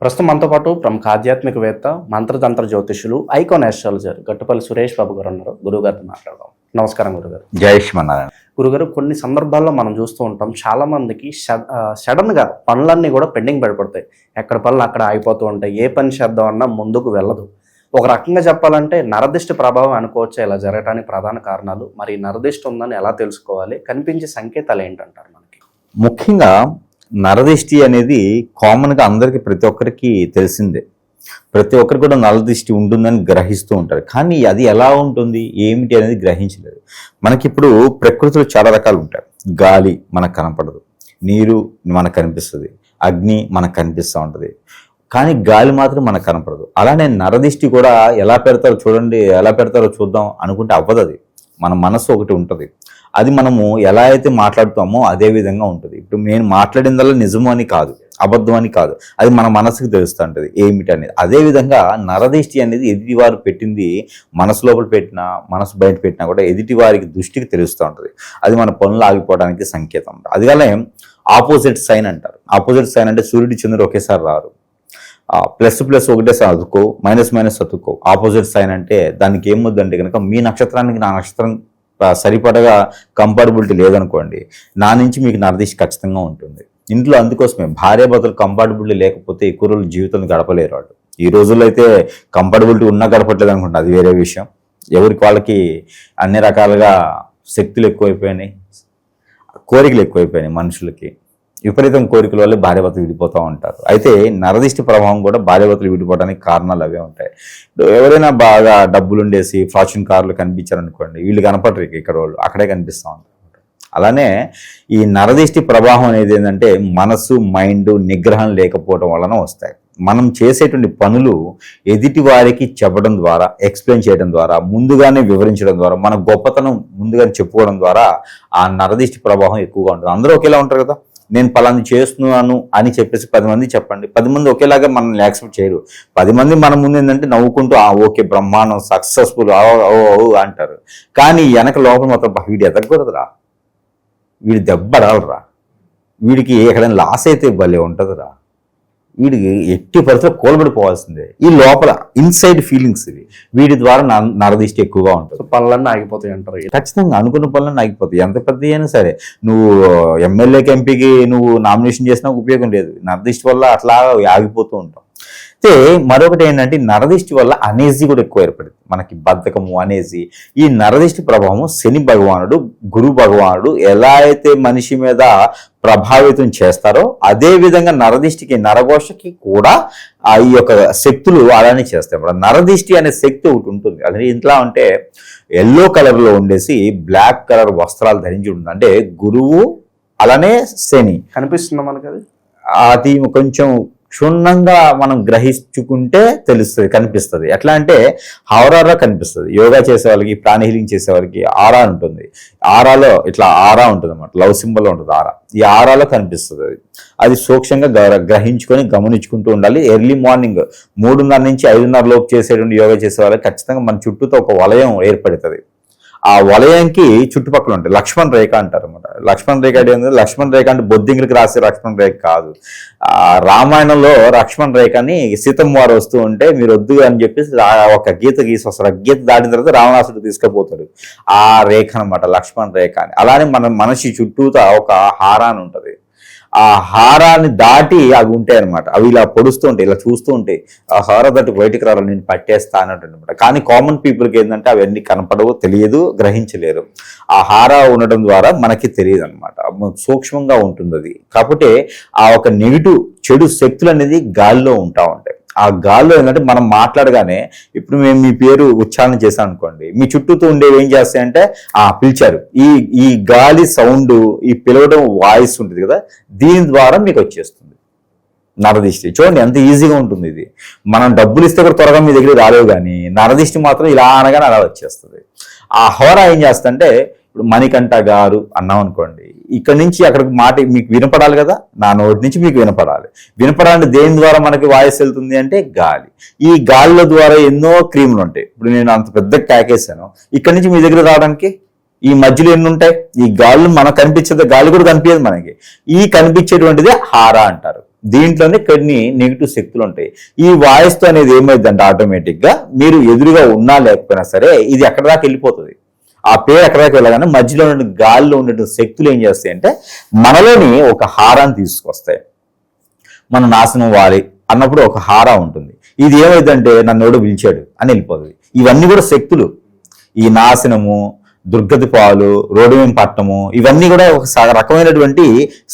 ప్రస్తుతం మనతో పాటు ప్రముఖ ఆధ్యాత్మికవేత్త, మంత్రతంత్ర జ్యోతిషులు, ఐకాన్ ఆస్ట్రాలజర్ గట్టుపల్లి సురేష్ బాబు గారు ఉన్నారు. గురుగారితో మాట్లాడదాం. నమస్కారం గురుగారు. జై శ్రీమన్నారాయణ. గురుగారు, కొన్ని సందర్భాల్లో మనం చూస్తూ ఉంటాం, చాలా మందికి సడన్గా పనులన్నీ కూడా పెండింగ్ పడిపోతాయి. ఎక్కడ పనులు అక్కడ ఆగిపోతూ ఉంటాయి. ఏ పని చేద్దాం అన్నా ముందుకు వెళ్ళదు. ఒక రకంగా చెప్పాలంటే నరదిష్టి ప్రభావం అనుకోవచ్చు ఇలా జరగడానికి ప్రధాన కారణాలు. మరి నరదిష్టి ఉందని ఎలా తెలుసుకోవాలి? కనిపించే సంకేతాలు ఏంటంటారు మనకి? ముఖ్యంగా నరదిష్టి అనేది కామన్గా అందరికీ ప్రతి ఒక్కరికి తెలిసిందే. ప్రతి ఒక్కరికి కూడా నరదిష్టి ఉంటుందని గ్రహిస్తూ ఉంటారు. కానీ అది ఎలా ఉంటుంది, ఏమిటి అనేది గ్రహించలేదు. మనకిప్పుడు ప్రకృతిలో చాలా రకాలు ఉంటాయి. గాలి మనకు కనపడదు, నీరు మనకు కనిపిస్తుంది, అగ్ని మనకు కనిపిస్తూ ఉంటుంది, కానీ గాలి మాత్రం మనకు కనపడదు. అలానే నరదిష్టి కూడా ఎలా పెడతారో చూడండి, ఎలా పెడతారో చూద్దాం అనుకుంటే అవ్వదు. అది మన మనసు ఒకటి ఉంటుంది. అది మనము ఎలా అయితే మాట్లాడుతామో అదే విధంగా ఉంటుంది. ఇప్పుడు నేను మాట్లాడిందల్లా నిజము అని కాదు, అబద్ధం అని కాదు, అది మన మనసుకు తెలుస్తూ ఉంటుంది ఏమిటి అనేది. అదేవిధంగా నరదిష్టి అనేది ఎదుటివారు పెట్టింది మనసు లోపల పెట్టినా, మనసు బయట పెట్టినా కూడా ఎదుటి వారికి దృష్టికి తెలుస్తూ ఉంటుంది. అది మన పనులు ఆగిపోవడానికి సంకేతం. అదిగానే ఆపోజిట్ సైన్ అంటారు. ఆపోజిట్ సైన్ అంటే సూర్యుడు చంద్రుడు ఒకేసారి రారు. ప్లస్ ప్లస్ ఒకటేసారి అతుక్కో, మైనస్ మైనస్ అతుక్కో. ఆపోజిట్ సైన్ అంటే దానికి ఏముందంటే కనుక మీ నక్షత్రానికి నా నక్షత్రం సరిపడగా కంపాటబిలిటీ లేదనుకోండి, నా నుంచి మీకు నరదిష్టి ఖచ్చితంగా ఉంటుంది ఇంట్లో. అందుకోసమే భార్యాభర్తలు కంపాటబిలిటీ లేకపోతే ఎక్కువ రోజులు జీవితం గడపలేరు వాళ్ళు. ఈ రోజుల్లో అయితే కంపాటబిలిటీ ఉన్నా గడపట్లేదు అనుకుంటా, అది వేరే విషయం. ఎవరికి వాళ్ళకి అన్ని రకాలుగా శక్తులు ఎక్కువైపోయినాయి, కోరికలు ఎక్కువైపోయినాయి. మనుషులకి విపరీతం కోరికల వల్ల భార్యాభర్తలు విడిపోతూ ఉంటారు. అయితే నరదిష్టి ప్రభావం కూడా భార్యాభర్తలు విడిపోవడానికి కారణాలు అవే ఉంటాయి. ఎవరైనా బాగా డబ్బులు ఉండేసి ఫార్చ్యూన్ కార్లు కనిపించారనుకోండి, వీళ్ళు కనపడరు, ఇక్కడ వాళ్ళు అక్కడే కనిపిస్తూ ఉంటారు. అలానే ఈ నరదిష్టి ప్రభావం అనేది ఏంటంటే మనసు, మైండ్ నిగ్రహం లేకపోవడం వలన వస్తాయి. మనం చేసేటువంటి పనులు ఎదుటి వారికి చెప్పడం ద్వారా, ఎక్స్ప్లెయిన్ చేయడం ద్వారా, ముందుగానే వివరించడం ద్వారా, మన గొప్పతనం ముందుగానే చెప్పుకోవడం ద్వారా ఆ నరదిష్టి ప్రభావం ఎక్కువగా ఉంటుంది. అందరూ ఒకేలా ఉంటారు కదా. నేను పలాని చేస్తున్నాను అని చెప్పేసి 10 మంది చెప్పండి, 10 మంది ఒకేలాగా మనల్ని యాక్సెప్ట్ చేయరు. 10 మంది మన ముందు ఏంటంటే నవ్వుకుంటూ ఓకే బ్రహ్మాండం సక్సెస్ఫుల్ అంటారు. కానీ వెనక లోపల మొత్తం వీడు ఎదగకూడదురా, వీడి దెబ్బడాలరా, వీడికి ఎక్కడైనా లాస్ అయితే భలే ఉంటుందిరా, వీడికి ఎట్టి పరిస్థితుల్లో కోల్బడిపోవాల్సిందే. ఈ లోపల ఇన్సైడ్ ఫీలింగ్స్ ఇవి. వీటి ద్వారా నరదిష్టి ఎక్కువగా ఉంటుంది. పనులన్నీ ఆగిపోతాయి అంటారు. ఖచ్చితంగా అనుకున్న పనులన్నీ ఆగిపోతాయి. ఎంత పెద్ద అయినా సరే, నువ్వు ఎమ్మెల్యేకి, ఎంపీకి నువ్వు నామినేషన్ చేసినా ఉపయోగం లేదు. నరదిష్టి వల్ల అట్లా ఆగిపోతూ ఉంటాం. అయితే మరొకటి ఏంటంటే నరదిష్టి వల్ల అనేజీ కూడా ఎక్కువ ఏర్పడింది. మనకి బద్ధకము, అనేజీ. ఈ నరదిష్టి ప్రభావం శని భగవానుడు, గురు భగవానుడు ఎలా అయితే మనిషి మీద ప్రభావితం చేస్తారో అదే విధంగా నరదిష్టికి, నరఘోషకి కూడా ఈ యొక్క శక్తులు అలానే చేస్తాయి. ఇప్పుడు నరదిష్టి అనే శక్తి ఒకటి ఉంటుంది. అది ఇంట్లో అంటే ఎల్లో కలర్లో ఉండేసి బ్లాక్ కలర్ వస్త్రాలు ధరించి ఉంటుంది. అంటే గురువు అలానే శని కనిపిస్తుందా మనకి? అది కొంచెం క్షుణ్ణంగా మనం గ్రహించుకుంటే తెలుస్తుంది, కనిపిస్తుంది. ఎట్లా అంటే ఆరాలో కనిపిస్తుంది. యోగా చేసే వాళ్ళకి, ప్రాణ హీలింగ్ చేసే వాళ్ళకి ఆరా ఉంటుంది. ఆరాలో ఇట్లా ఆరా ఉంటుంది అన్నమాట, లవ్ సింబల్ ఉంటుంది ఆరా. ఈ ఆరాలో కనిపిస్తుంది. అది సూక్ష్మంగా గ్రహించుకొని గమనించుకుంటూ ఉండాలి. ఎర్లీ మార్నింగ్ 3:30 నుంచి 5:30 లోపు చేసేటువంటి యోగా చేసే వాళ్ళకి ఖచ్చితంగా మన చుట్టూతో ఒక వలయం ఏర్పడుతుంది. ఆ వలయంకి చుట్టుపక్కల ఉంటాయి. లక్ష్మణ్ రేఖ అంటారు అనమాట. లక్ష్మణ్ రేఖ అంటే లక్ష్మణ్ రేఖ అంటే బొద్దింగిలికి రాసే లక్ష్మణ్ రేఖ కాదు. రామాయణంలో లక్ష్మణ్ రేఖని సీతమ్మ వారు వస్తూ ఉంటే మీరు వద్దు అని చెప్పేసి ఒక గీత గీసి వస్తారు. గీత దాటిన తర్వాత రావణాసుడు తీసుకుపోతాడు. ఆ రేఖ అనమాట లక్ష్మణ్ రేఖ అని. అలానే మన మనిషి చుట్టూతో ఒక హారాన్ని ఉంటుంది. ఆ హారాన్ని దాటి అవి ఉంటాయి అనమాట. అవి ఇలా పొడుస్తూ ఉంటాయి, ఇలా చూస్తూ ఉంటాయి. ఆ హార దాటి బయటికి రావాలి, నేను పట్టేస్తా అన్నట్టు అనమాట. కానీ కామన్ పీపుల్కి ఏంటంటే అవన్నీ కనపడవు, తెలియదు, గ్రహించలేరు. ఆ హార ఉండడం ద్వారా మనకి తెలియదు అనమాట. సూక్ష్మంగా ఉంటుంది అది. కాబట్టి ఆ ఒక నెగిటివ్, చెడు శక్తులు అనేది గాలిలో ఉంటా ఉంటాయి. ఆ గాల్లో ఏంటంటే మనం మాట్లాడగానే, ఇప్పుడు మేము మీ పేరు ఉచ్చారణ చేశాం అనుకోండి, మీ చుట్టూతో ఉండేవి ఏం చేస్తాయంటే పిలిచారు. ఈ గాలి సౌండ్, ఈ పిలవడం వాయిస్ ఉంటుంది కదా, దీని ద్వారా మీకు వచ్చేస్తుంది నరదిష్టి. చూడండి ఎంత ఈజీగా ఉంటుంది ఇది. మనం డబ్బులు ఇస్తే కూడా త్వరగా మీ దగ్గర రాలేవు, కానీ నరదిష్టి మాత్రం ఇలా అనగానే అలా వచ్చేస్తుంది. ఆ హోరా ఏం చేస్తుంటే, ఇప్పుడు మణికంఠ గారు అన్నాం అనుకోండి, ఇక్కడ నుంచి అక్కడికి మాట మీకు వినపడాలి కదా, నా నోటి నుంచి మీకు వినపడాలి. వినపడాలంటే దేని ద్వారా మనకి వాయిస్ వెళ్తుంది అంటే గాలి. ఈ గాలిల ద్వారా ఎన్నో క్రీములు ఉంటాయి. ఇప్పుడు నేను అంత పెద్ద క్యాకేసాను, ఇక్కడ నుంచి మీ దగ్గర రావడానికి ఈ మధ్యలో ఎన్ని ఉంటాయి? ఈ గాలు మనకు కనిపించేది, గాలి కూడా కనిపించదు మనకి. ఈ కనిపించేటువంటిది హారా అంటారు. దీంట్లోనే కొన్ని నెగిటివ్ శక్తులు ఉంటాయి. ఈ వాయిస్తో అనేది ఏమైందంటే ఆటోమేటిక్గా మీరు ఎదురుగా ఉన్నా లేకపోయినా సరే ఇది ఎక్కడ దాకా వెళ్ళిపోతుంది. ఆ పేరు ఎక్కడ దాకా వెళ్ళగానే మధ్యలో ఉన్న గాలిలో ఉన్నటువంటి శక్తులు ఏం చేస్తాయి అంటే మనలోని ఒక హారాన్ని తీసుకొస్తాయి. మన నాశనం వాలి అన్నప్పుడు ఒక హారా ఉంటుంది. ఇది ఏమైందంటే నన్ను ఎవడో పిలిచాడు అని వెళ్ళిపోతుంది. ఇవన్నీ కూడా శక్తులు. ఈ నాశనము, దుర్గతి పాలు, రోడ్డు పట్టము, ఇవన్నీ కూడా ఒక రకమైనటువంటి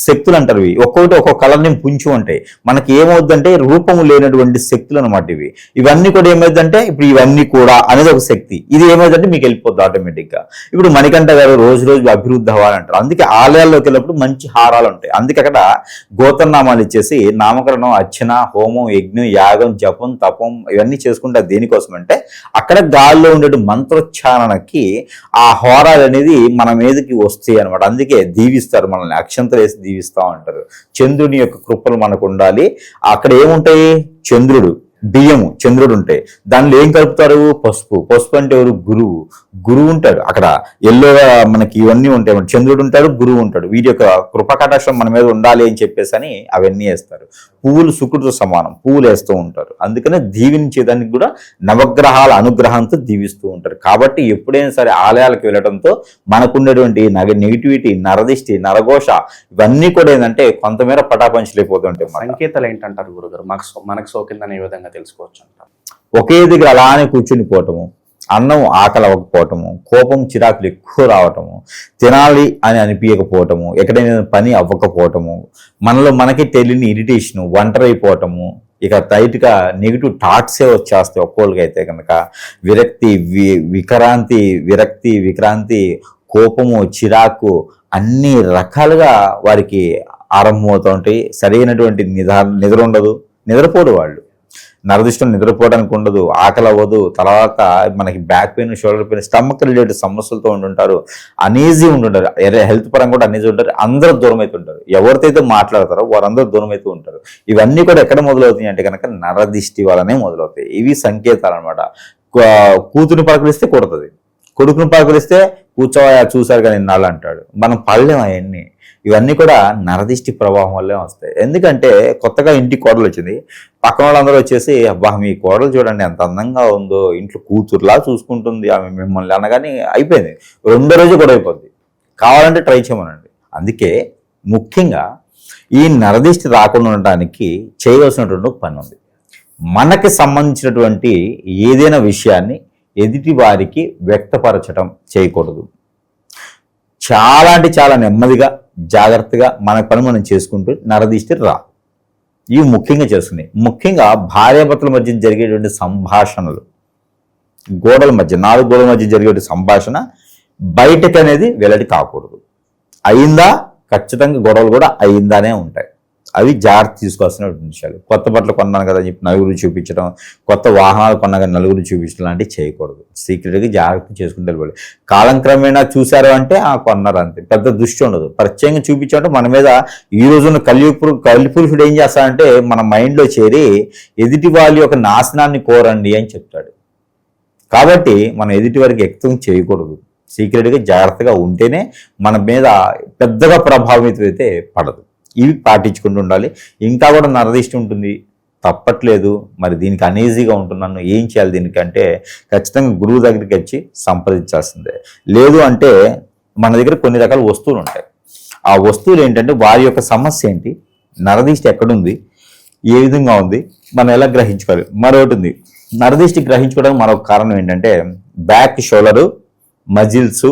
శక్తులు అంటారు. ఇవి ఒక్కొక్కటి ఒక్కొక్క కలర్ని పుంచి ఉంటాయి. మనకి ఏమవుద్దంటే రూపము లేనటువంటి శక్తులు అనమాట ఇవి. ఇవన్నీ కూడా ఏమైందంటే ఇప్పుడు ఇవన్నీ కూడా అనేది ఒక శక్తి. ఇది ఏమైందంటే మీకు వెళ్ళిపోద్ది ఆటోమేటిక్గా. ఇప్పుడు మణికంఠ గారు రోజు రోజు అభివృద్ధి అవ్వాలంటారు. అందుకే ఆలయాల్లోకి వెళ్ళినప్పుడు మంచి హారాలు ఉంటాయి. అందుకే అక్కడ గోత్రనామాలు ఇచ్చేసి నామకరణం, అర్చన, హోమం, యజ్ఞం, యాగం, జపం, తపం ఇవన్నీ చేసుకుంటారు. దేనికోసం అంటే అక్కడ గాల్లో ఉండే మంత్రోచ్చారణకి ఆ హోరాలు అనేది మన మీదకి వస్తాయి అనమాట. అందుకే దీవిస్తారు, మనల్ని అక్షంతలు వేసి దీవిస్తా ఉంటారు. చంద్రుని యొక్క కృపలు మనకు ఉండాలి. అక్కడ ఏముంటాయి? చంద్రుడు, బియ్యము, చంద్రుడు ఉంటాయి. దానిలో ఏం కలుపుతారు? పసుపు. పసుపు అంటే ఎవరు? గురువు. గురువు ఉంటాడు అక్కడ. ఎల్లోగా మనకి ఇవన్నీ ఉంటాయి. చంద్రుడు ఉంటాడు, గురువు ఉంటాడు. వీటి యొక్క కృపకటాక్షం మన మీద ఉండాలి అని చెప్పేసి అని అవన్నీ వేస్తారు. పువ్వులు శుక్రుడితో సమానం, పువ్వులు వేస్తూ ఉంటారు. అందుకనే దీవించేదానికి కూడా నవగ్రహాల అనుగ్రహంతో దీవిస్తూ ఉంటారు. కాబట్టి ఎప్పుడైనా సరే ఆలయాలకు వెళ్ళడంతో మనకుండేటువంటి నెగిటివిటీ, నరదిష్టి, నరఘోష ఇవన్నీ కూడా ఏంటంటే కొంతమేర పటాపంచలేకపోతుంటాయి. సంకేతాలు ఏంటంటారు గురుగారు? మనకు సోకిందనే విధంగా తెలుసుకోవచ్చు అంటారు. ఒకే దగ్గర అలానే కూర్చుని పోవటము, అన్నం ఆకలి అవ్వకపోవటము, కోపం చిరాకులు ఎక్కువ రావటము, తినాలి అని అనిపించకపోవటము, ఎక్కడైనా పని అవ్వకపోవటము, మనలో మనకి తెలియని ఇరిటేషను, ఒంటరైపోవటము, ఇక టైట్గా నెగిటివ్ థాట్సే వచ్చేస్తాయి ఒక్కోళ్ళకి అయితే కనుక. విరక్తి, విక్రాంతి, కోపము, చిరాకు అన్ని రకాలుగా వారికి ఆరంభమవుతూ ఉంటాయి. సరైనటువంటి నిద్ర ఉండదు, నిద్రపోడు వాళ్ళు. నరదిష్టం నిద్రపోవడానికి ఉండదు, ఆకలి అవ్వదు. తర్వాత మనకి back pain, shoulder pain, stomach related సమస్యలతో ఉంటుంటారు. అనీజీ ఉంటుంటారు, హెల్త్ పరంగా కూడా అనీజీ ఉంటారు. అందరూ దూరం అవుతుంటారు. ఎవరితో మాట్లాడతారో వారందరూ దూరం అవుతూ ఉంటారు. ఇవన్నీ కూడా ఎక్కడ మొదలవుతాయి అంటే కనుక నరదిష్టి వల్లనే మొదలవుతాయి. ఇవి సంకేతాలు అనమాట. కూతురిని పలకరిస్తే కొడుతుంది, కొడుకుని పలకరిస్తే కూర్చోవా చూశారు కానీ నాళ్ళు అంటాడు. మనం పడలేం అవన్నీ. ఇవన్నీ కూడా నరదిష్టి ప్రభావం వల్లే వస్తాయి. ఎందుకంటే కొత్తగా ఇంటికి కోడలు వచ్చింది, పక్కన వాళ్ళందరూ వచ్చేసి అబ్బా మీ కోడలు చూడండి ఎంత అందంగా ఉందో, ఇంట్లో కూతురులా చూసుకుంటుంది ఆమె మిమ్మల్ని అనగానే అయిపోయింది. రెండో రోజు కూడా అయిపోద్ది. కావాలంటే ట్రై చేయమనండి. అందుకే ముఖ్యంగా ఈ నరదిష్టి రాకుండా ఉండడానికి చేయవలసినటువంటి పని ఉంది. మనకి సంబంధించినటువంటి ఏదైనా విషయాన్ని ఎదుటి వారికి వ్యక్తపరచడం చేయకూడదు. చాలా అంటే చాలా నెమ్మదిగా, జాగ్రత్తగా మన పని మనం చేసుకుంటూ నరదిష్టి రా. ఇవి ముఖ్యంగా చేసుకున్నాయి. ముఖ్యంగా భార్యాభర్తల మధ్య జరిగేటువంటి సంభాషణలు, గోడల మధ్య, 4 గోడల మధ్య జరిగే సంభాషణ బయటకు అనేది వెల్లడి కాకూడదు. అయిందా? ఖచ్చితంగా గొడవలు కూడా అయిందానే ఉంటాయి. అవి జాగ్రత్త తీసుకోవాల్సిన విషయాలు. కొత్త బట్టలు కొన్నాను కదా అని చెప్పి నలుగురు చూపించడం, కొత్త వాహనాలు కొన్నా కానీ నలుగురు చూపించడం లాంటివి చేయకూడదు. సీక్రెట్గా జాగ్రత్త చేసుకుంటూ వెళ్ళిపోవాలి. కాలం క్రమేణా చూశారు అంటే కొన్నారు అంతే, పెద్ద దృష్టి ఉండదు. ప్రత్యేకంగా చూపించాలంటే మన మీద ఈ రోజున కలిపురుషుడు ఏం చేస్తాడంటే మన మైండ్లో చేరి ఎదుటి వాళ్ళ యొక్క నాశనాన్ని కోరండి అని చెప్తాడు. కాబట్టి మనం ఎదుటి వారికి వ్యక్తం చేయకూడదు. సీక్రెట్గా జాగ్రత్తగా ఉంటేనే మన మీద పెద్దగా ప్రభావితం అయితే పడదు. ఇవి పాటించుకుంటూ ఉండాలి. ఇంకా కూడా నరదిష్టి ఉంటుంది, తప్పట్లేదు. మరి దీనికి అనీజీగా ఉంటున్నాను, ఏం చేయాలి దీనికంటే ఖచ్చితంగా గురువు దగ్గరికి వచ్చి సంప్రదించాల్సిందే. లేదు అంటే మన దగ్గర కొన్ని రకాల వస్తువులు ఉంటాయి. ఆ వస్తువులు ఏంటంటే వారి యొక్క సమస్య ఏంటి, నరదిష్టి ఎక్కడుంది, ఏ విధంగా ఉంది, మనం ఎలా గ్రహించుకోవాలి. మరొకటి ఉంది, నరదిష్టి గ్రహించుకోవడానికి మరొక కారణం ఏంటంటే back, shoulder, muscles,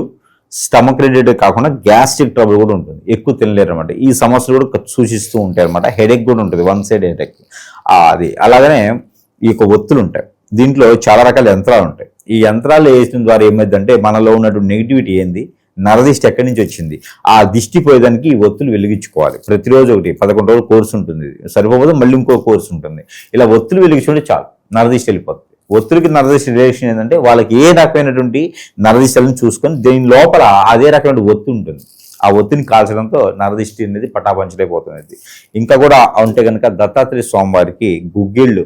stomach related కాకుండా గ్యాస్ట్రిక్ ట్రబుల్ కూడా ఉంటుంది. ఎక్కువ తినలేరు అనమాట. ఈ సమస్యలు కూడా సూచిస్తూ ఉంటాయి అనమాట. హెడేక్ కూడా ఉంటుంది, వన్ సైడ్ హెడేక్. అది అలాగనే ఈ యొక్క ఒత్తులు ఉంటాయి. దీంట్లో చాలా రకాల యంత్రాలు ఉంటాయి. ఈ యంత్రాలు వేసిన ద్వారా ఏమైందంటే మనలో ఉన్నటువంటి నెగిటివిటీ ఏంది, నరదిష్టి ఎక్కడి నుంచి వచ్చింది, ఆ దిష్టి పోయేదానికి ఈ ఒత్తులు వెలిగించుకోవాలి. ప్రతిరోజు ఒకటి 11 రోజులు కోర్సు ఉంటుంది. సరిపోతే మళ్ళీ ఇంకో కోర్సు ఉంటుంది. ఇలా ఒత్తులు వెలిగించుకుంటే చాలు, నరదిష్టి వెళ్ళిపోతుంది. ఒత్తులకి నరదిష్టి రిలేషన్ ఏంటంటే వాళ్ళకి ఏ రకమైనటువంటి నరదిష్టిని చూసుకొని దీని లోపల అదే రకమైన ఒత్తి ఉంటుంది. ఆ ఒత్తిని కాల్చడంతో నరదిష్టి అనేది పటాపంచలేకపోతుంది. ఇంకా కూడా ఉంటే కనుక దత్తాత్రేయ స్వామి వారికి గుగ్గిళ్ళు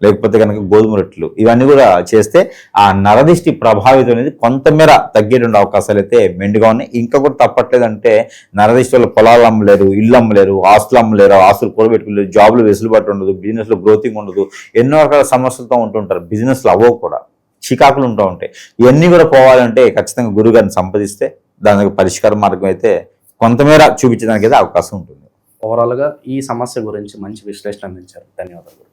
లేకపోతే కనుక గోధుమ రొట్టెలు ఇవన్నీ కూడా చేస్తే ఆ నరదిష్టి ప్రభావితం అనేది కొంతమేర తగ్గేటువంటి అవకాశాలు అయితే మెండుగా ఉన్నాయి. ఇంకా కూడా తప్పట్లేదంటే నరదిష్టి వల్ల పొలాలు అమ్మలేరు, ఇల్లు అమ్మలేరు, ఆస్తులు అమ్మలేరు, ఆస్తులు కూడబెట్టుకోలేరు, జాబ్లు వెసులుబాటు ఉండదు, బిజినెస్లో గ్రోతింగ్ ఉండదు, ఎన్నో రకాల సమస్యలతో ఉంటుంటారు, బిజినెస్లు అవ్వవు కూడా, చికాకులు ఉంటూ ఉంటాయి. ఇవన్నీ కూడా పోవాలంటే ఖచ్చితంగా గురుగారిని సంప్రదిస్తే దానికి పరిష్కార మార్గం అయితే కొంతమేర చూపించడానికి అయితే అవకాశం ఉంటుంది. ఓవరాల్గా ఈ సమస్య గురించి మంచి విశ్లేషణ అందించారు. ధన్యవాదాలు.